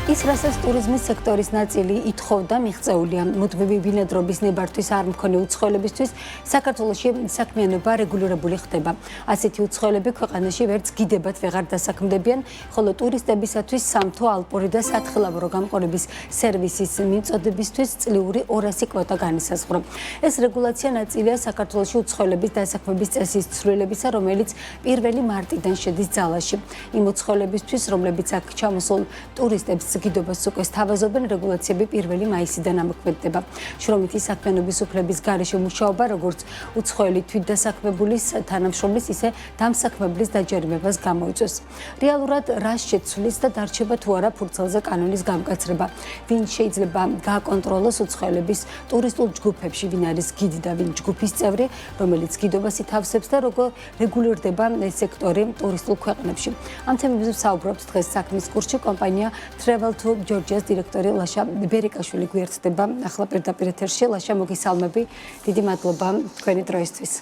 ის რასაც ტურიზმის სექტორის ნაწილი ითხოვდა მიღწეულია მუდმივი ბინადრობის ნებართვის არ მქონე უცხოელებისთვის საქართველოში საქმიანობა რეგულირებული ხდება. ასეთი უცხოელები ქვეყანაში ვერც გიდებად ვეღარ დასაქმდებიან, ხოლო ტურისტებისათვის სამთო ალპური და სათხილამურო გამყურების სერვისის მიწოდებისთვის წლიური 200 კვოტა განისაზღვრა. ეს რეგულაცია ნაწილია საქართველოში უცხოელების დასაქმების წესის ცვლილებისა, რომელიც 1 მარტიდან შედის ძალაში. იმ უცხოელებისთვის, რომლებიც აქ ჩამოსულ ტურისტებს გიდობას უკვე სთავაზობენ, რეგულაციები 1 მაისიდან ამოქმედდება. შრომითი საქმიანობის უფლების გარეშე მუშაობა, როგორც უცხოელი თვითდასაქმებულის თანამშრომლის, ისე დამსაქმებლის დაჯერიმებას გამოიწვევს. რეალურად რა შეცვლის და დარჩება თუ არა ფურცელზე კანონის გამკაცრება? ვინ შეიძლება გააკონტროლოს უცხოელების ტურისტულ ჯგუფებში, ვინ არის გიდი და ვინ ჯგუფის წევრი, რომელიც გიდობას ითავსებს და როგორ რეგულირდება ეს სექტორი ტურისტულ ქვეყნებში? ამ თემებზე ვსაუბრობთ დღეს საქმის კურსში. კომპანია Travel to Georgia's დირექტორი ლაშა ბერიკაშვილი გვერდდება ახლა პირდაპირ ეთერში. ლაშა, მოგესალმები. დიდი მადლობა თქვენი დროისთვის.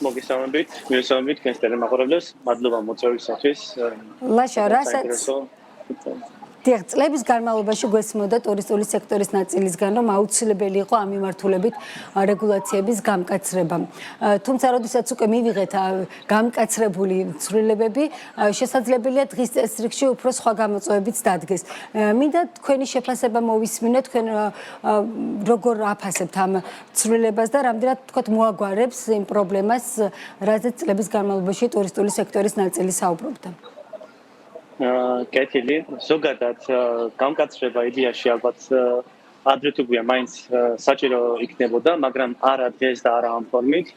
მოგესალმებით, თქვენს ტელემაყურებლებს. მადლობა მოწვევისათვის. ლაშა, რასაც წლების განმავლობაში გვესმოდა ტურისტული სექტორის ნაწილისგან, რომ აუცილებელი იყო ამ მიმართულებით რეგულაციების გამკაცრება. თუმცა, როდესაც უკვე მივიღეთ გამკაცრებული ცვლილებები, შესაძლებელია დღის წესრიგში უფრო სხვა გამოწვევებიც დადგეს. მინდა თქვენი შეფასება მოვისმინოთ, თქვენ როგორ აფასებთ ამ ცვლილებას და რამდენად თქვათ მოაგვარებს იმ პრობლემას, რაზეც წლების განმავლობაში ტურისტული სექტორის ნაწილი საუბრობდა. კეთილი, ზოგადად გამკაცრება იდეაში ალბათ ადრე თუ გვიან მაინც საჭირო იქნებოდა, მაგრამ არა დღეს და არა ამ ფორმით.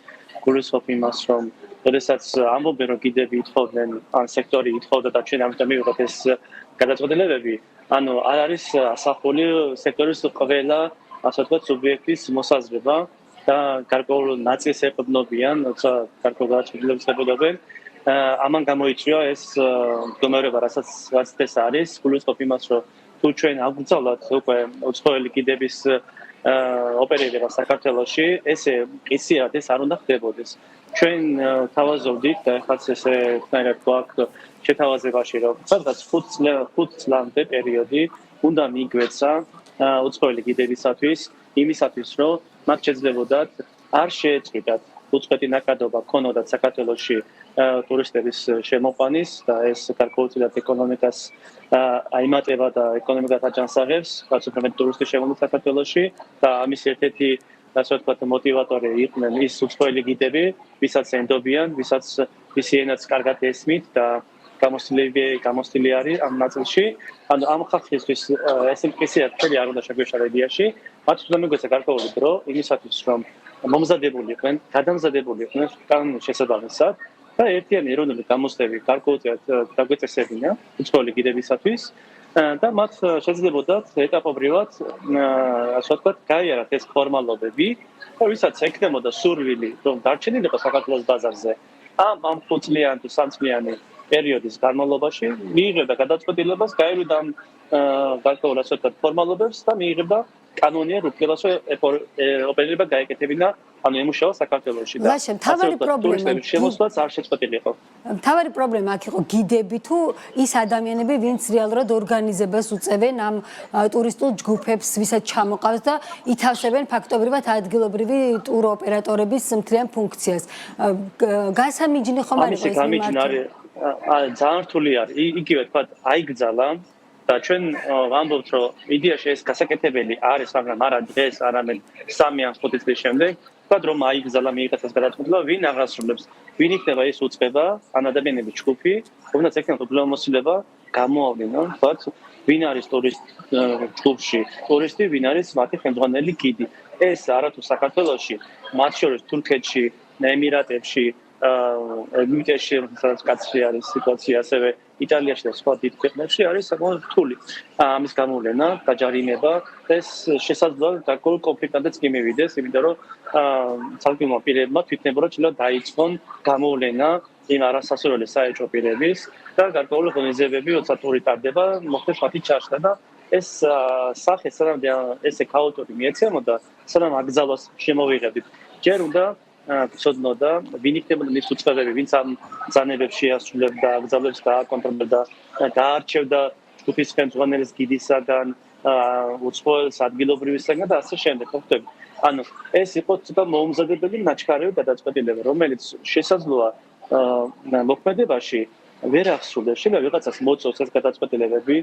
გულისხმობ იმას, რომ როდესაც ამბობენ, რომ გიდები ითხოვდნენ, ან სექტორი ითხოვდა და ჩვენ ამიტომ მივიღეთ ეს გადაწყვეტილებები, ანუ არ არის ასახული სექტორის ყველა, ასე ვთქვათ, სუბიექტის მოსაზრება და გარკვეულ ნაწილს ეყრდნობიან, როცა გარკვეულ გადაწყვეტილებებს ეყრდნობენ. ამან გამოიწვია ეს მდგომარეობა, რაც ეს არის. გულისხმობ იმას, რომ თუ ჩვენ აგვგზავნოთ უკვე უცხოელი გიდების ოპერირება საქართველოში, ესე ისიად ეს არ უნდა ხდებოდეს. ჩვენ თავაზობდით და ეხლაც ესე თნაირად გვაქვს შეთავაზებაში, რომ სადღაც 5 წლამდე პერიოდი უნდა მიგვეცა უცხოელი გიდებისათვის, იმისათვის, რომ მათ შეძლებოდათ არ შეეწყვიტათ უცხოეთი ნაკადობა ქონოდათ საქართველოში ტურისტების შემოყვანის და ეს გარკვეულწილად ეკონომიკას აიმატება და ეკონომიკას აჯანსაღებს, რაც უფრო მეტ ტურისტის შემოყვანის საქართველოში და ამის ერთ-ერთი ასე ვთქვათ მოტივატორი იყვნენ ის უცხოელი გიდები, ვისაც ენდობიან, ვისაც მისი ენაც კარგად ესმით და გამოსტილი არის ამ ნაწილში. ანუ ამ ხალხისთვის ეს მყისიათ ხელი არ უნდა შეგვეშალა იდეაში, მათ უნდა მიგვეცა გარკვეული დრო იმისათვის, რომ მომზადებულიყვნენ, გადამზადებულიყვნენ კანონის შესაბამისად და ერთიანი ეროვნული გამოსვლები გარკვეულწილად დაგვეწესებინა უცხოელი გიდებისათვის და მათ შეძლებოდათ ეტაპობრივად, ასე ვთქვათ, გაიარათ ეს ფორმალობები და ვისაც ექნებოდა სურვილი, რომ დარჩენილიყო საქართველოს ბაზარზე ამ 5 წლიანი თუ 3 წლიანი პერიოდის განმავლობაში, მიიღებდა გადაწყვეტილებას, გაივლიდა ამ გარკვეულ ასე ვთქვათ ფორმალობებს და მიიღებდა კანონიერ უფლებას, რომ ოპერირება გაეკეთებინა, ანუ ემუშავა საქართველოში და მთავარი პრობლემა შემოსვლაც არ შეწყვეტილიყო. მთავარი პრობლემა აქ იყო გიდები თუ ის ადამიანები, ვინც რეალურად ორგანიზებას უწევენ ამ ტურისტულ ჯგუფებს, ვისაც ჩამოყავს და ითავსებენ ფაქტობრივად ადგილობრივი ტუროპერატორების მთლიან ფუნქციას. გასამიჯნი ხომ არის ეს მიმართულება? ძალიან რთული არის. იგივე თქვა, აიგზალა და ჩვენ ვამბობთ, რომ იდეაში ეს გასაკეთებელი არის, მაგრამ არა დღეს, არამედ 3 ან 5 წლის შემდეგ. თქვა, რომ აიგზალა მიიღეს ეს გადაწყვეტილება, ვინ აღასრულებს, ვინ იქნება ეს უწყება, ან ადამიანების ჯგუფი, რომელსაც ექნება უბრალოდ გამოავლინონ, თქვა, ვინ არის ტურისტ ჯგუფში, ტურისტი, ვინ არის მათი ხელმძღვანელი გიდი. ეს არათუ საქართველოში, მათ შორის თურქეთში, ემირატებში, ეგვიპტეში, სადაც კაცრი არის სიტუაცია, ასევე იტალიაში და სხვა დიდ ქვეყნებში არის საკმაოდ რთული. ამის გამოვლენა, დაჯარიმება, ეს შესაძლოა გარკვეულ კონფლიქტამდეც კი მივიდეს, იმიტომ რომ ცალკეულმა პირებმა თვითნებურად შეიძლება დაიწყონ გამოვლენა იმ არასასურველი საეჭვო პირების და გარკვეული ღონისძიებები, როცა ტური ტარდება, მოხდეს მათი ჩაშლა და ეს სახე სანამ ესე ქაოტური მიეცემოდა, სანამ აკრძალვას შემოვიღებდით. ჯერ უნდა ცოდნოდა, ვინ იქნებოდა მის უწყებები, ვინც ამ ბრძანებებს შეასრულებდა, აგზავნებს და აკონტროლებდა, დაარჩევდა ჯგუფის ხელმძღვანელის გიდისაგან, უცხოელს ადგილობრივისაგან და ასე შემდეგ, ხო ხტები? ანუ ეს იყო ცოტა მოუმზადებელი ნაჩქარევი გადაწყვეტილება, რომელიც შესაძლოა მოქმედებაში ვერ ახსოვდეს, შეიძლება ვიღაცას მოწოს ეს გადაწყვეტილებები,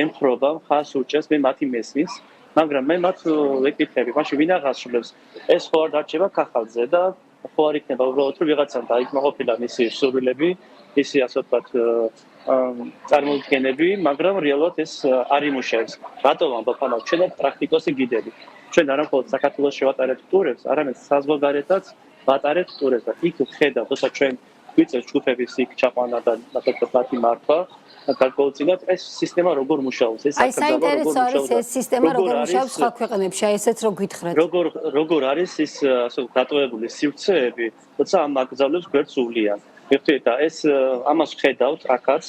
ემხრობა, ხას უჭერს, მე მათი მესმის, მაგრამ მე მათ ვეკითხები, მაშინ ვინ აღასრულებს? ეს ხო არ დარჩება ქახალზე და ხო არ იქნება უბრალოდ რომ ვიღაცამ დაიკმაყოფილა მისი სურვილები, ისი ასე ვთქვათ წარმოუდგენები, მაგრამ რეალურად ეს არ იმუშავებს. რატომ ამბობ ამას? ჩვენ პრაქტიკოსი გიდები. ჩვენ არა მხოლოდ საქართველოს შევატარებთ ტურებს, არამედ საზღვარგარეთაც ვატარებთ ტურებს და იქ ვხედავთ, თორსა ჩვენ გვიწევს ჯგუფების იქ ჩაყვანა და ასე ვთქვათ მათი მართვა. გარკვეულწილად ეს სისტემა როგორ მუშაობს? ეს საინტერესო არის ეს სისტემა როგორ მუშაობს სხვა ქვეყნებში, აი ესეც რო გითხრათ. როგორ არის ის ასე დატოვებული სივრცეები, როცა ამ აკრძალებს გვერდს უვლიან. მიხდით და ეს ამას ვხედავთ აქაც,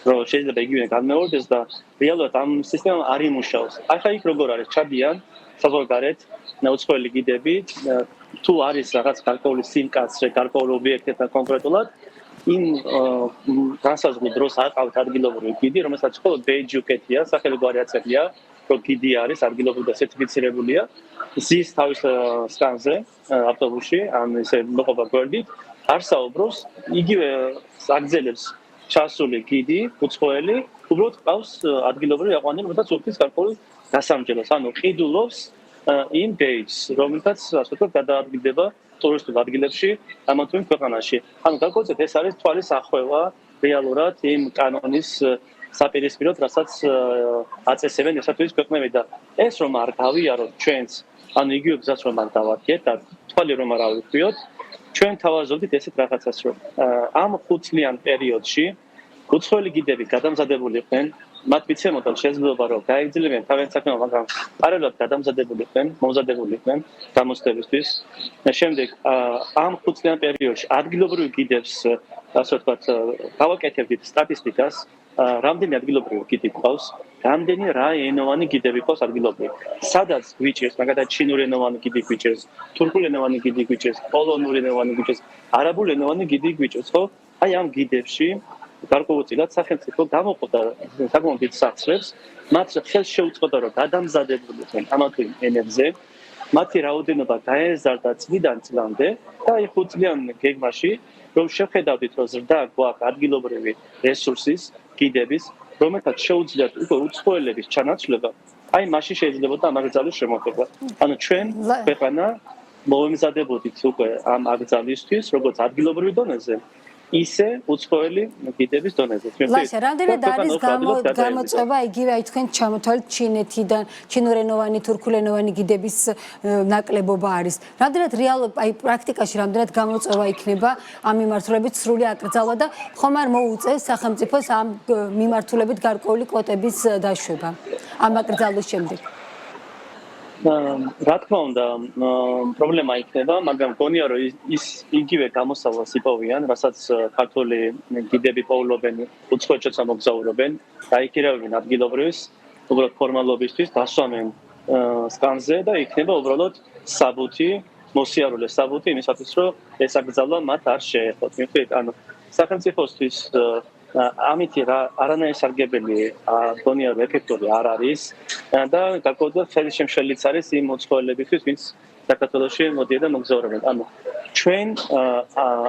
რომ შეიძლება იგივე განმეორდეს და რეალურად ამ სისტემამ არ იმუშაოს. ახლა იქ როგორ არის? ჩადიან საზღვარგარეთ უცხოელი გიდები, თუ არის რაღაც გარკვეული სიმკაცრე, გარკვეული ობიექტებთან კონკრეტულად იმ განსაზღვრულ დროს აყავთ ადგილობრივი გიდი, რომელსაც მხოლოდ ბეიჯი უკეთია, სახელგვარი აწევია, რომ გიდი არის ადგილობრივი და სერტიფიცირებულია. ზის თავის სკანზე ავტობუსში, ან ესე მოყვება გვერდით, არ საუბრობს, იგივე აგზელებს ჩასული გიდი, უცხოელი, უბრალოდ ყავს ადგილობრივი აყვანილი, რომელსაც უთის გარკვეული დასამჯელოს, ანუ ყიდულობს იმ ბეიჯს, რომელსაც ასე ვთქვათ გადაადგილდება ტურისტულ ადგილებში ამ თუ იმ ქვეყანაში. ანუ გარკვეულწილად ეს არის თვალის ახვევა რეალურად იმ კანონის საპირისპიროდ, რასაც აწესებენ ესა თუ ის ქვეყნები და ეს რომ არ გავიაროთ ჩვენს, ანუ იგივე გზას რომ არ დავარქიეთ და თვალი რომ არ ავიხვიოთ, ჩვენ თავაზობდით ესეთ რაღაცას, რომ ამ 5 წლიან პერიოდში უცხოელი გიდები გადამზადებული იყვნენ, მათ მიცემოდა შესაძლებლობა რომ გაეგრძელებიან თავიანთ საქმიანობას, მაგრამ პარალელურად გადამზადებული იყვნენ, მომზადებული იყვნენ გამოცდებისთვის. შემდეგ ამ 5 წლიან პერიოდში ადგილობრივი გიდებს, ასე ვთქვათ, გავაკეთებდით სტატისტიკას, რამდენი ადგილობრივი გიდი ყავს, რამდენი რა ენოვანი გიდები ყავს ადგილობრივი. სადაც გვიჭირს, მაგალითად ჩინური ენოვანი გიდი გვიჭირს, თურქული ენოვანი გიდი გვიჭირს, პოლონური ენოვანი გვიჭირს, არაბული ენოვანი გიდი გვიჭირს, ხო? აი ამ გიდებში გარკვეულწილად სახელმწიფო გამოყოდა საკმაოდ დიდ სახსრებს, მათ ხელს შეუწყოდა რომ გადამზადებულიყვნენ ამ თუ იმ ენებზე, მათი რაოდენობა გაეზარდა წლიდან წლამდე და აი 5 წლიან გეგმაში რომ შეხედავდით რომ ზრდა გვაქვს ადგილობრივი რესურსის, გიდების, რომელთაც შეუძლიათ უკვე უცხოელების ჩანაცვლება, აი მაშინ შეიძლებოდა ამ აკრძალვის შემოღება. ანუ ჩვენ ქვეყანა მოემზადებოდით უკვე ამ აკრძალვისთვის, როგორც ადგილობრივი დონეზე, ისე უცხოელი გიდების დონეზე. ლაშა, რამდენად არის გამოწვევა იგივე აი თქვენ ჩამოთვალეთ ჩინეთიდან, ჩინურენოვანი, თურქულენოვანი გიდების ნაკლებობა არის. რამდენად რეალურად აი პრაქტიკაში რამდენად გამოწვევა იქნება ამ მიმართულებით სრული აკრძალვა და ხომ არ მოუწევს სახელმწიფოს ამ მიმართულებით გარკვეული კვოტების დაშვება ამ აკრძალვის შემდეგ? რა თქმა უნდა, პრობლემა იქნება, მაგრამ გონია რომ ის იგივე გამოსავალს იპოვიან, რასაც ქართული გიდები პოულობენ, უცხოეთშიც მოგზაურობენ, დაიქირავებენ ადგილობრივს, უბრალოდ ფორმალობისთვის, დასვამენ სკანზე და იქნება უბრალოდ საბუთი, მოსიარულე საბუთი იმისათვის, რომ ეს აკრძალვა მათ არ შეეხოთ. მიხდით, ანუ სახელმწიფოსთვის ამითი არანაირი სარგებელი გონია რომ ეფექტური არ არის და გარკვეულწილად ხელშემშელიც არის იმ უცხოელებისთვის, ვინც საქართველოში მოდიან და მოგზაურობენ. ანუ ჩვენ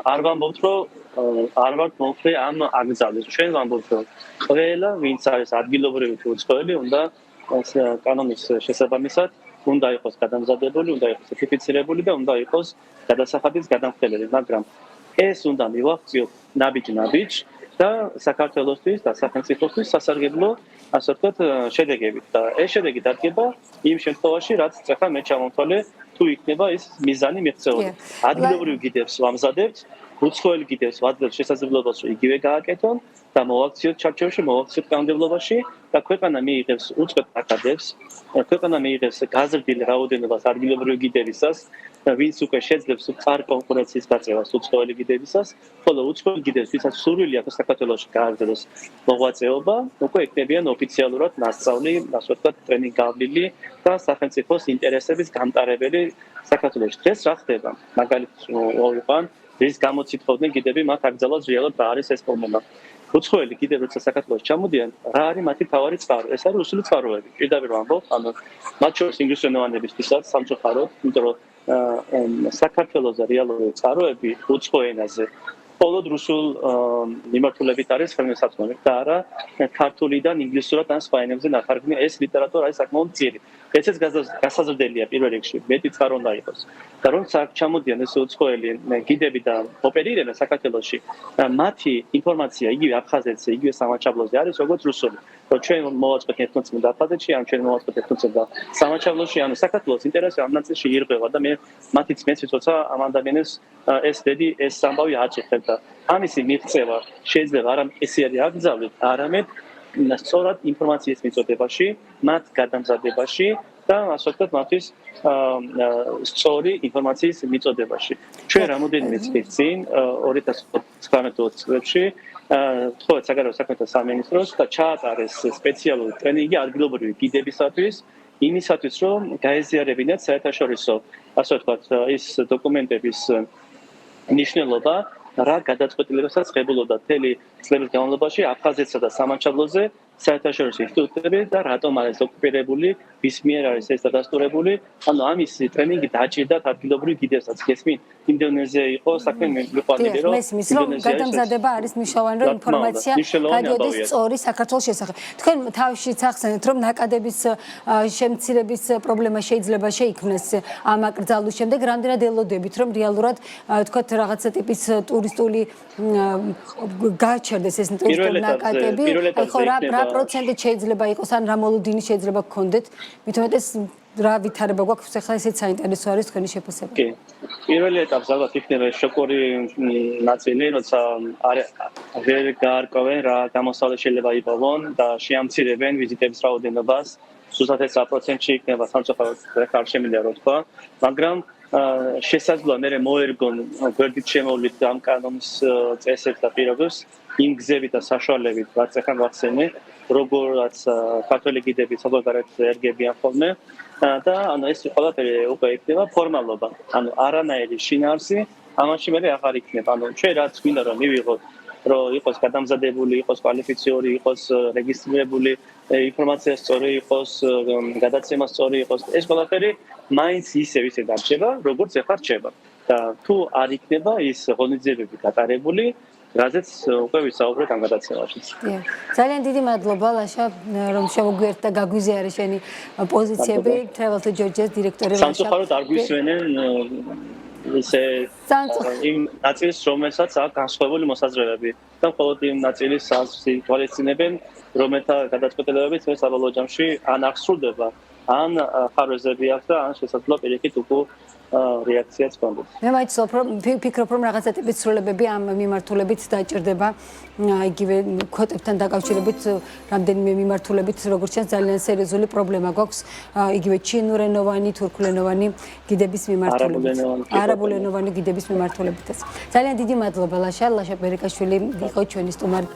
არ ვამბობთ, რომ არ ვართ მომხრე ამ აკრძალვის. ჩვენ ვამბობთ, რომ ყველა, ვინც არის ადგილობრივი თუ უცხოელი, უნდა კანონის შესაბამისად უნდა იყოს გადამზადებული, უნდა იყოს სერტიფიცირებული და უნდა იყოს გადასახადის გადამხდელელი, მაგრამ ეს უნდა მივახციოთ ნაბიჯ და საქართველოსთვის და სახელმწიფოსთვის სასარგებლო, ასე ვთქვათ, შედეგებით და ეს შედეგი დადგება იმ შემთხვევაში, რაც ეხლა მე ჩამოვთვალე, თუ იქნება ის მიზანი მიღწეული. ადგილობრივ გიდებს ვამზადებთ, უცხოელი გიდებს ვაძლევთ შესაძლებლობას, რომ იგივე გააკეთონ და მოვაქციოთ ჩარჩოებში, მოვაქციოთ კანონმდებლობაში და ქვეყანა მიიღებს უწყვეტ აკადებს, ქვეყანა მიიღებს გაზრდილ რაოდენობას ადგილობრივი გიდებისას, ვინც უკვე შეძლებს მწარ კონკურენციის გაწევას უცხოელი გიდებისას, ხოლო უცხოელი გიდებს, ვისაც სურვილი აქვს საქართველოში გააგრძელოს მოღვაწეობა, უკვე იქნებიან ოფიციალურად მასწავლი, ასე ვთქვათ, ტრენინგ-გავლილი და სახელმწიფოს ინტერესების გამტარებელი საქართველოში. დღეს რა ხდება? მაგალითად, ვიყან რის გამოც ითხოვდნენ გიდები მათ აკრძალვას რეალურად რა არის ეს პრობლემა. უცხოელი კიდევ როცა საქართველოს ჩამოდიან, რა არის მათი თავარი წყარო? ეს არის რუსული წყაროები. პირდაპირ ვამბობ, ანუ მათ შორის ინგლისურენოვანებისთვისაც სამწუხაროდ, იმიტომ რომ საქართველოს რეალური წყაროები უცხო ენაზე მხოლოდ რუსულ მიმართულებით არის ხელმისაწვდომი და არა ქართულიდან ინგლისურად ან სხვა ენებზე ნახარგმნი ეს ლიტერატურა არის საკმაოდ მწირი. ესეც გასაზრდელია პირველ რიგში, მეტი წყარო უნდა იყოს. და როცა ჩამოდიან ეს უცხოელი გიდები და ოპერირებენ საქართველოში, მათი ინფორმაცია იგივე აფხაზეთზე, იგივე სამაჩაბლოზე არის როგორც რუსული. რომ ჩვენ მოვაწყოთ ეთნოცმიდა აფხაზეთში, ან ჩვენ მოვაწყოთ ეთნოცმიდა სამაჩაბლოში, ანუ საქართველოს ინტერესი ამ ნაწილში ირღვევა და მე მათიც მეც როცა ამ ადამიანებს ეს დედი ეს ამბავი აწუხებ და ამისი მიღწევა შეიძლება არა ესე არის აკრძალვით, არამედ სწორად ინფორმაციის მიწოდებაში, მათ გადამზადებაში და ასე ვთქვათ, მათთვის სწორი ინფორმაციის მიწოდებაში. ჩვენ რამოდენიმე წლის წინ 2019 წლებში თქვათ საგარეო საქმეთა სამინისტროს და ჩაატარეს სპეციალური ტრენინგი ადგილობრივი გიდებისათვის, იმისათვის რომ გაეზიარებინათ საერთაშორისო, ასე ვთქვათ, ის დოკუმენტების მნიშვნელობა რა გადაწყვეტილებასაც ღებულობდა მთელი წლების განმავლობაში აფხაზეთსა და სამაჩაბლოზე საერთაშორისო ინსტიტუტები და რატომ არის ოკუპირებული, ვის მიერ არის ეს დადასტურებული, ანუ ამის ტრენინგი დაჭირდათ ადგილობრივ გიდებსაც. გესმით, იმდენზე იყო საქმე მიყვანილი, რომ გადამზადება არის მნიშვნელოვანი, რომ ინფორმაცია გადადის სწორი საქართველოს შესახებ. თქვენ თავშიც ახსენეთ, რომ ნაკადების შემცირების პრობლემა შეიძლება შეიქმნას ამ აკრძალვის შემდეგ, რამდენად ელოდებით, რომ რეალურად თქვათ რაღაცა ტიპის ტურისტული გაჩერდეს ეს ტურისტული ნაკადები, ხო რა პროცენტით შეიძლება იყოს ან რა მოლოდინი შეიძლება გქონდეთ, მით უმეტეს რა ვითარება გვაქვს ახლა ესეც საინტერესო არის თქვენი შეფასება. კი. პირველ ეტაპზე ალბათ იქნება შოკური ნაწილი, როცა ვერ გაარკვევენ რა გამოსავალი შეიძლება იპოვონ და შეამცირებენ ვიზიტების რაოდენობას. ზუსტად ეს პროცენტში იქნება სამწუხაროდ არ შემიძლია რა თქვა, მაგრამ შესაძლოა მე მოერგონ გვერდით შემოვლით ამ კანონის წესებს და პირობებს იმ გზებით და საშუალებით, რაც ახლა ვახსენე, როგორაც ქართველი გიდები საზოგადოებრივ ერგებიან ხოლმე და ანუ ეს ყველაფერი უკვე იქნება ფორმალობა. ანუ არანაირი შინაარსი ამაში მე აღარ იქნება. ანუ ჩვენ რაც გვინდა რომ მივიღოთ, რომ იყოს გადამზადებული, იყოს კვალიფიციური, იყოს რეგისტრირებული ინფორმაცია სწორი იყოს, გადაცემა სწორი იყოს. ეს ყველაფერი მაინც ისე დარჩება, როგორც ახლა რჩება. და თუ არ იქნება ის ღონისძიებები გატარებული, რაზეც უკვე ვისაუბრეთ ამ გადაცემაში. ძალიან დიდი მადლობა ლაშა, რომ შემოგვიერთდა და გაგვიზიარე შენი პოზიციები, Travel to Georgia დირექტორი ლაშა. სამწუხაროდ არ გვისვენენ ისე იმ ნაწილს, რომელსაც აქვს განსხვავებული მოსაზრებები და მხოლოდ იმ ნაწილის თვალისწინებენ, რომელთა გადაწყვეტილებებით მე საბოლოო ჯამში ან არ სრულდება, ან ხარვეზები აქვს და ან შესაძლოა პირიქით უკვე რეაქციაც გქონდეს. მე მაინც ვფიქრობ, რომ რაღაცა ტიპის ცვლილებები ამ მიმართულებით დაჭირდება, იგივე kvotებთან დაკავშირებით, რამდენიმე მიმართულებით, როგორც ჩანს, ძალიან სერიოზული პრობლემა გვაქვს, იგივე ჩინურენოვანი, თურქულენოვანი გიდების მიმართულებით. არაბულენოვანი გიდების მიმართულებითაც. ძალიან დიდი მადლობა ლაშა ბერეკაშვილი იყო ჩვენი სტუმარი.